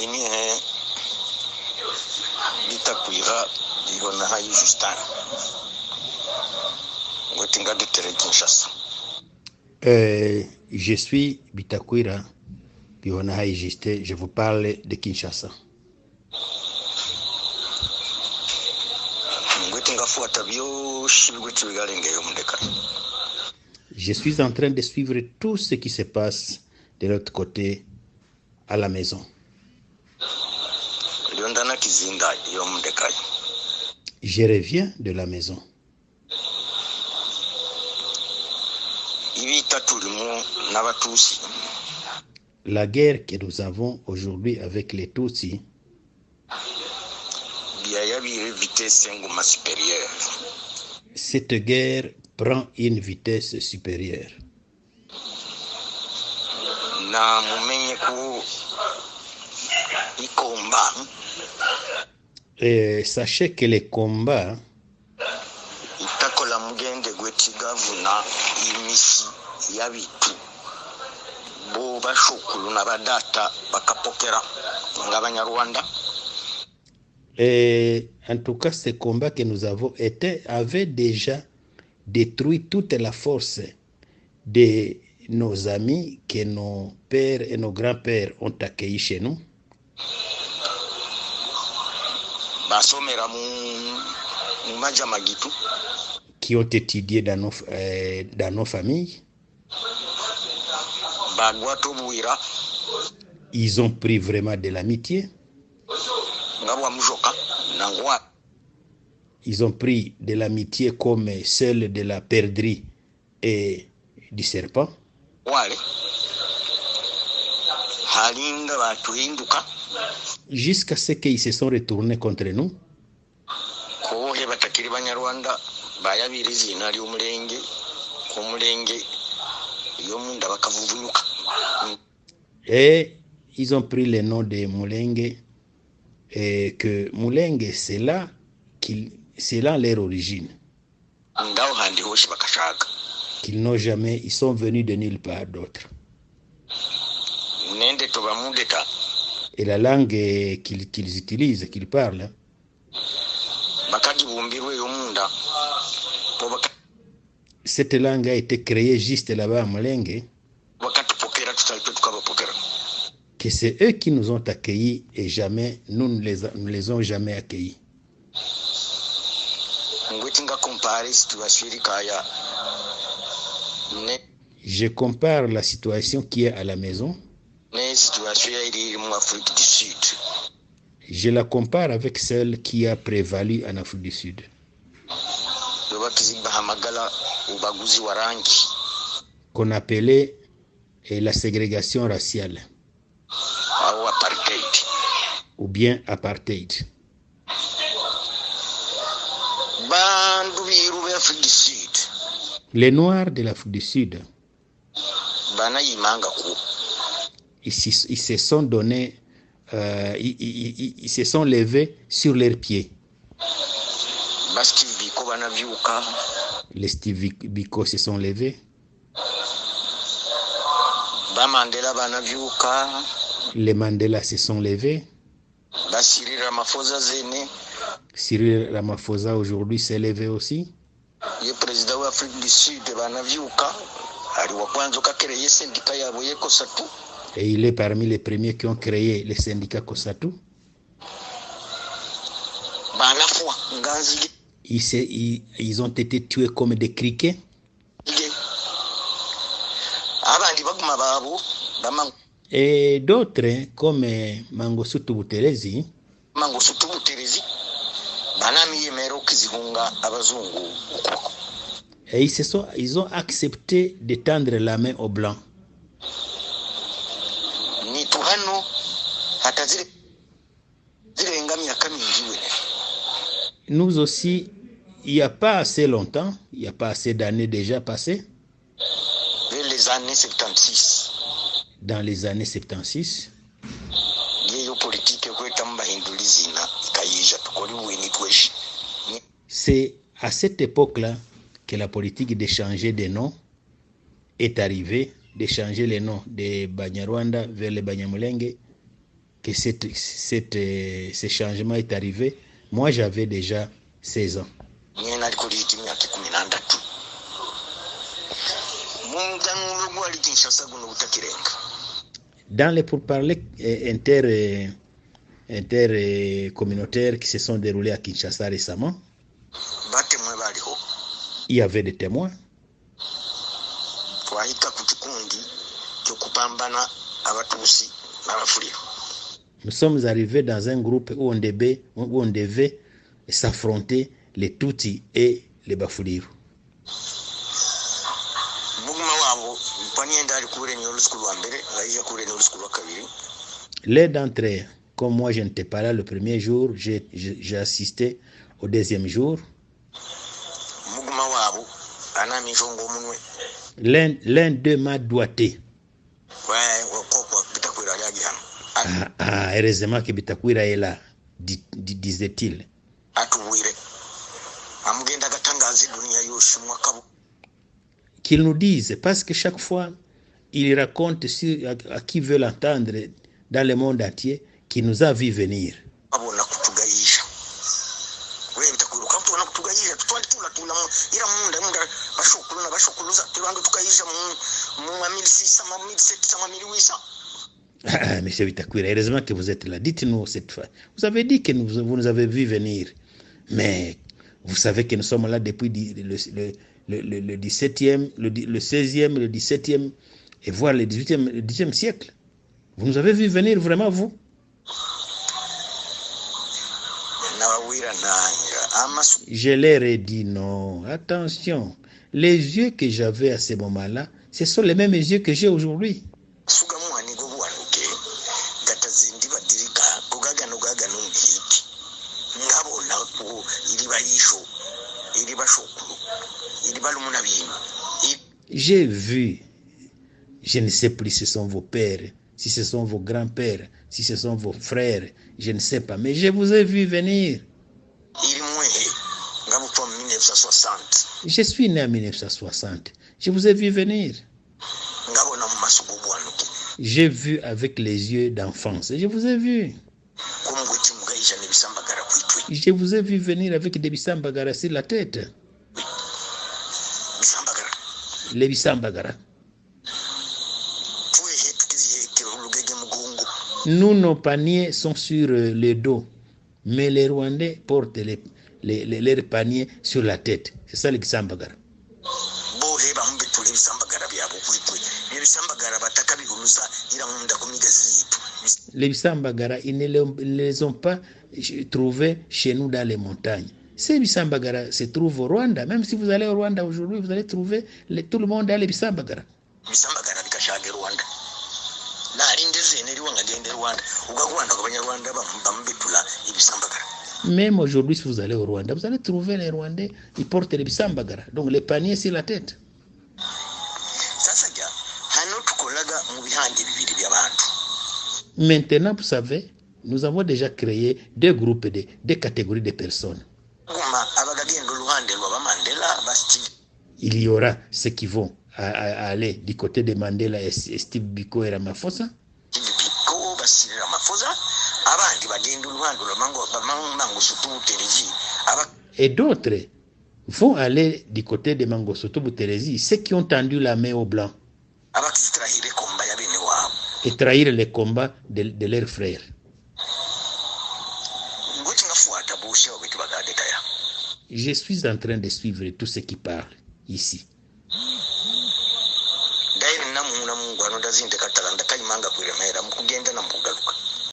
malini bitakwira bihona hayi Justin ngotinga dutere Kinshasa. Je suis Bitakwira Bihona Hayi Justin, je vous parle de Kinshasa. Je suis en train de suivre tout ce qui se passe de l'autre côté à la maison. Je reviens de la maison. La guerre que nous avons aujourd'hui avec les Tutsis, cette guerre prend une vitesse supérieure. Et sachez que les combats et en tout cas, ces combats que nous avons avaient déjà détruit toute la force de nos amis que nos pères et nos grands-pères ont accueillis chez nous. Qui ont étudié dans nos familles. Ils ont pris vraiment de l'amitié. Ils ont pris de l'amitié comme celle de la perdrix et du serpent. Jusqu'à ce qu'ils se sont retournés contre nous. Et ils ont pris le nom de Mulenge, et que Mulenge, c'est là leur origine. Qu'ils n'ont jamais, ils sont venus de nulle part d'autre. Et la langue qu'ils utilisent, qu'ils parlent, cette langue a été créée juste là-bas à Mulenge, que c'est eux qui nous ont accueillis et jamais, nous ne les ont jamais accueillis. Je compare la situation qui est à la maison. Je la compare avec celle qui a prévalu en Afrique du Sud. Qu'on appelait la ségrégation raciale. Ou bien apartheid. Les Noirs de l'Afrique du Sud, ils se sont donnés, ils se sont levés sur leurs pieds. Les Steve Biko se sont levés. Les Mandela se sont levés. Cyril Ramaphosa aujourd'hui s'est levé aussi. Le président de l'Afrique du Sud, et il est parmi les premiers qui ont créé le syndicat Kosatu. Ils ont été tués comme des criquets. Et d'autres, comme Mangosuthu Buthelezi, et ils ont accepté de tendre la main aux Blancs. Nous aussi, il n'y a pas assez longtemps, il n'y a pas assez d'années déjà passées. Les années 76. Dans les années 76. C'est à cette époque-là que la politique de changer de nom est arrivée, de changer les noms de Banyarwanda vers les Banyamulenge, que ce changement est arrivé, moi j'avais déjà 16 ans. Dans les pourparlers intercommunautaires qui se sont déroulés à Kinshasa récemment, il y avait des témoins. Nous sommes arrivés dans un groupe où on devait s'affronter les Tutsis et les Bafuliru. L'un d'entre eux, comme moi je n'étais pas là le premier jour, j'ai assisté au deuxième jour. L'un d'eux m'a doigté. Heureusement que Bitakwira est là, disait-il. Qu'il nous dise, parce que chaque fois, il raconte à qui veut l'entendre dans le monde entier qu'il nous a vu venir. Monsieur Bitakwira, heureusement que vous êtes là. Dites-nous cette fois. Vous avez dit que vous nous avez vu venir. Mais vous savez que nous sommes là depuis le 17e, le 16e, le 17e et voire le 18e siècle. Vous nous avez vu venir vraiment, vous? Je leur ai dit non, attention. Les yeux que j'avais à ce moment-là, ce sont les mêmes yeux que j'ai aujourd'hui. J'ai vu, je ne sais plus si ce sont vos pères, si ce sont vos grands-pères, si ce sont vos frères, je ne sais pas, mais je vous ai vu venir. Je suis né en 1960, je vous ai vu venir. J'ai vu avec les yeux d'enfance, je vous ai vu. Je vous ai vu venir avec des bisambagara sur la tête. Les bisambagara. Nous, nos paniers sont sur le dos, mais les Rwandais portent leurs paniers sur la tête. C'est ça les bisambagara. Les bisambagara, ils ne les ont pas trouvés chez nous dans les montagnes. Ces bisambagara se trouvent au Rwanda. Même si vous allez au Rwanda aujourd'hui, vous allez trouver tout le monde dans les bisambagara. Même aujourd'hui, si vous allez au Rwanda, vous allez trouver les Rwandais, ils portent les bisambagara. Donc les paniers sur la tête. Maintenant, vous savez, nous avons déjà créé deux groupes, deux catégories de personnes. Il y aura ceux qui vont aller du côté de Mandela et Steve Biko et Ramaphosa. Et d'autres vont aller du côté de Mangosuthu Buthelezi, ceux qui ont tendu la main aux Blancs et trahir les combats de leurs frères. Je suis en train de suivre tout ce qui parle ici.